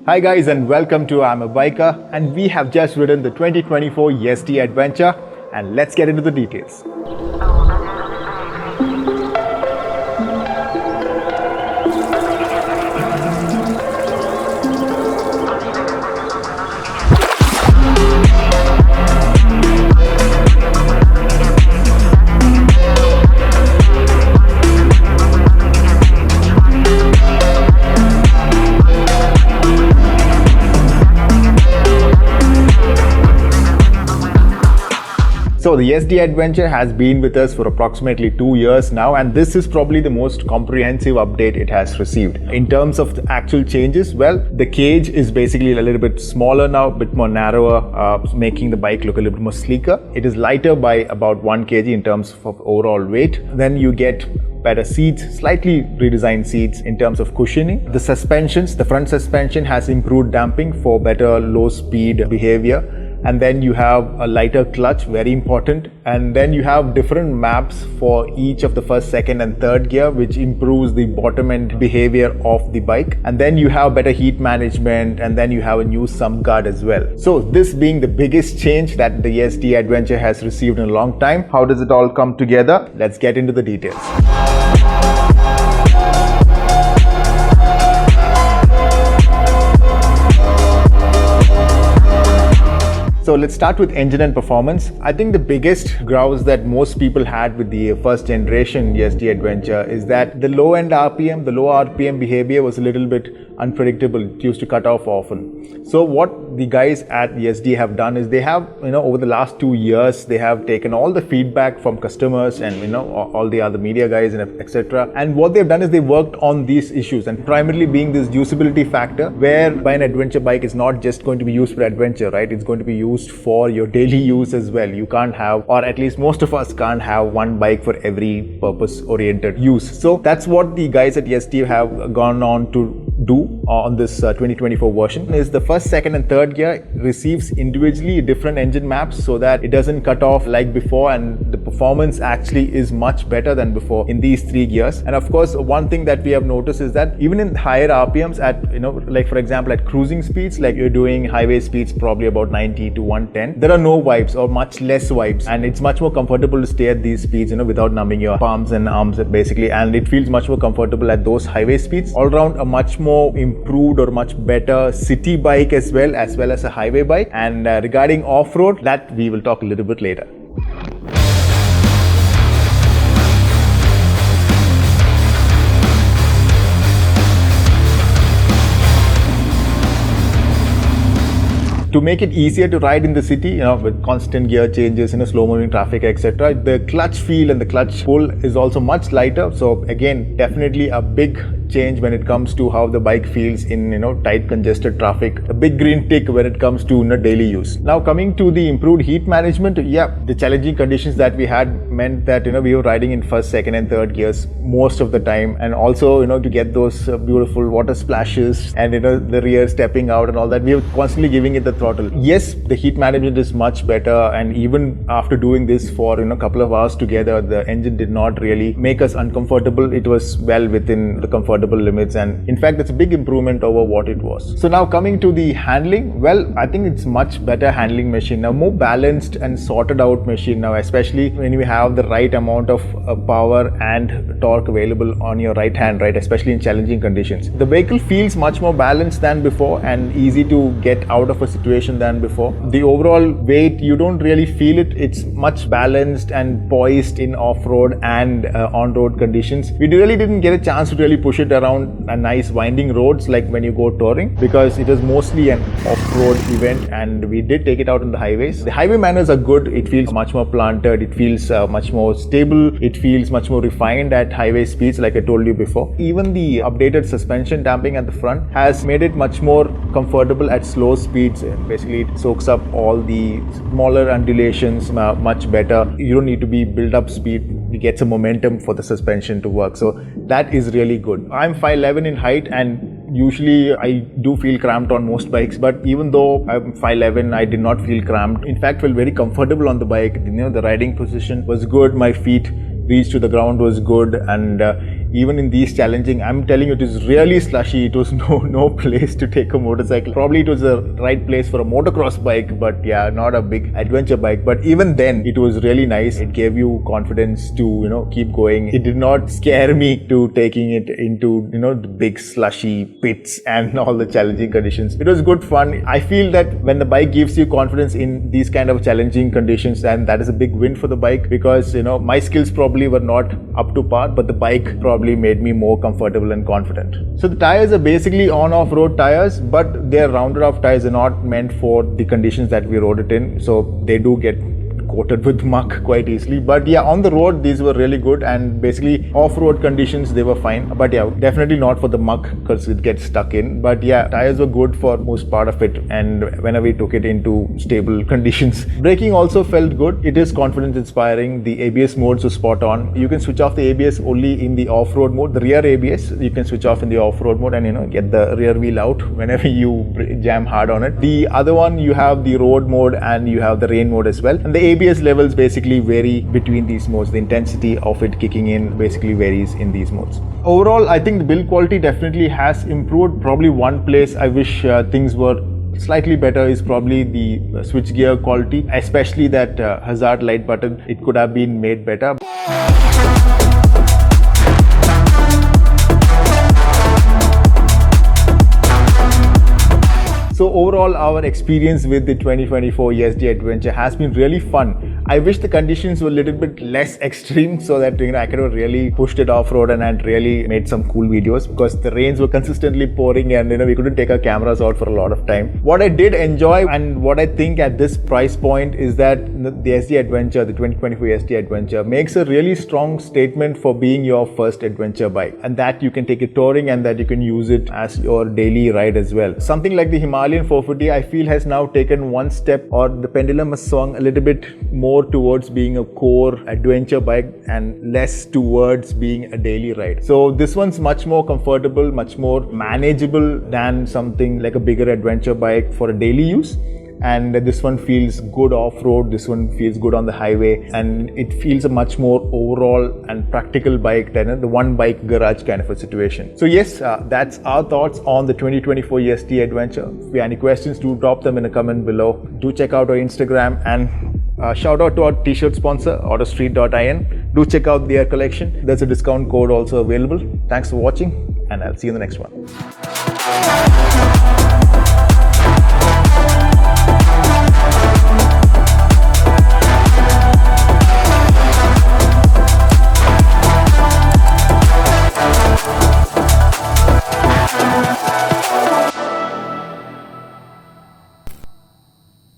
Hi guys and welcome to I'm a Biker, and we have just ridden the 2024 Yezdi Adventure, and let's get into the details. So the Yezdi Adventure has been with us for approximately 2 years now, and this is probably the most comprehensive update it has received. In terms of the actual changes, well, the cage is basically a little bit smaller now, a bit more narrower, making the bike look a little bit more sleeker. It is lighter by about 1 kg in terms of overall weight. Then you get better seats, slightly redesigned seats in terms of cushioning. The suspensions, the front suspension has improved damping for better low speed behavior. And then you have a lighter clutch, very important. And then you have different maps for each of the first, second and third gear, which improves the bottom end behavior of the bike. And then you have better heat management, and then you have a new sump guard as well. So this being the biggest change that the Yezdi Adventure has received in a long time. How does it all come together? Let's get into the details. So let's start with engine and performance. I think the biggest grouse that most people had with the first generation Yezdi Adventure is that the low end RPM, the low RPM behavior was a little bit unpredictable. It used to cut off often. So what the guys at Yezdi have done is they have, over the last 2 years, they have taken all the feedback from customers and, all the other media guys and etc. And what they've done is they worked on these issues, and primarily being this usability factor, whereby an adventure bike is not just going to be used for adventure, right? It's going to be used for your daily use as well. You can't have, or at least most of us can't have, one bike for every purpose oriented use. So that's what the guys at Yezdi have gone on to do on this 2024 version. Is the first, second and third gear receives individually different engine maps so that it doesn't cut off like before, and the performance actually is much better than before in these 3 gears. And of course, one thing that we have noticed is that even in higher RPMs at, like for example at cruising speeds, like you're doing highway speeds probably about 90 to 110, there are no vibes or much less vibes, and it's much more comfortable to stay at these speeds, without numbing your palms and arms basically, and it feels much more comfortable at those highway speeds. All around a much more improved or much better city bike as well as a highway bike. And regarding off-road, that we will talk a little bit later. To make it easier to ride in the city, with constant gear changes, slow moving traffic, etc., the clutch feel and the clutch pull is also much lighter. So again, definitely a big change when it comes to how the bike feels in tight congested traffic. A big green tick when it comes to daily use. Now coming to the improved heat management, the challenging conditions that we had meant that we were riding in first, second and third gears most of the time, and also to get those beautiful water splashes and the rear stepping out and all that, we were constantly giving it the throttle. Yes, the heat management is much better, and even after doing this for a couple of hours together, the engine did not really make us uncomfortable. It was well within the comfortable limits, and in fact that's a big improvement over what it was. So now coming to the handling, well, I think it's much better handling machine now, more balanced and sorted out machine now, especially when you have the right amount of power and torque available on your right hand, right, especially in challenging conditions. The vehicle feels much more balanced than before and easy to get out of a situation than before. The overall weight, you don't really feel it. It's much balanced and poised in off-road and on-road conditions. We really didn't get a chance to really push it around a nice winding roads like when you go touring, because it was mostly an off-road event, and we did take it out on the highways. The highway manners are good. It feels much more planted. It feels much more stable. It feels much more refined at highway speeds, like I told you before. Even the updated suspension damping at the front has made it much more comfortable at slow speeds. Basically, it soaks up all the smaller undulations much better. You don't need to be build up speed. You get some momentum for the suspension to work. So that is really good. I'm 5'11" in height, and usually I do feel cramped on most bikes, but even though I'm 5'11", I did not feel cramped. In fact, felt very comfortable on the bike. The riding position was good. My feet reach to the ground was good, and even in these challenging, I'm telling you, it is really slushy. It was no place to take a motorcycle. Probably it was the right place for a motocross bike, but yeah, not a big adventure bike. But even then, it was really nice. It gave you confidence to, keep going. It did not scare me to taking it into, the big slushy pits and all the challenging conditions. It was good fun. I feel that when the bike gives you confidence in these kind of challenging conditions, and that is a big win for the bike, because, my skills probably were not up to par, but the bike probably made me more comfortable and confident. So the tires are basically on-off-road tires, but they're rounded off tires. They're not meant for the conditions that we rode it in. So they do get coated with muck quite easily. But yeah, on the road, these were really good, and basically off-road conditions, they were fine. But yeah, definitely not for the muck because it gets stuck in. But yeah, tires were good for most part of it, and whenever we took it into stable conditions. Braking also felt good. It is confidence inspiring. The ABS modes were spot on. You can switch off the ABS only in the off-road mode. The rear ABS, you can switch off in the off-road mode and get the rear wheel out whenever you jam hard on it. The other one, you have the road mode and you have the rain mode as well. And the ABS levels basically vary between these modes. The intensity of it kicking in basically varies in these modes. Overall, I think the build quality definitely has improved. Probably one place I wish things were slightly better is probably the switchgear quality, especially that hazard light button. It could have been made better. So overall, our experience with the 2024 Yezdi Adventure has been really fun. I wish the conditions were a little bit less extreme so that I could have really pushed it off-road and really made some cool videos, because the rains were consistently pouring and we couldn't take our cameras out for a lot of time. What I did enjoy and what I think at this price point is that the Yezdi Adventure, the 2024 Yezdi Adventure, makes a really strong statement for being your first adventure bike, and that you can take it touring and that you can use it as your daily ride as well. Something like the Himalayan 450, I feel, has now taken one step, or the pendulum has swung a little bit more towards being a core adventure bike and less towards being a daily ride. So this one's much more comfortable, much more manageable than something like a bigger adventure bike for a daily use. And this one feels good off-road, this one feels good on the highway, and it feels a much more overall and practical bike than the one bike garage kind of a situation. So yes, that's our thoughts on the 2024 Yezdi Adventure. If you have any questions, do drop them in a comment below. Do check out our Instagram, and shout out to our t-shirt sponsor, autostreet.in. Do check out their collection. There's a discount code also available. Thanks for watching, and I'll see you in the next one.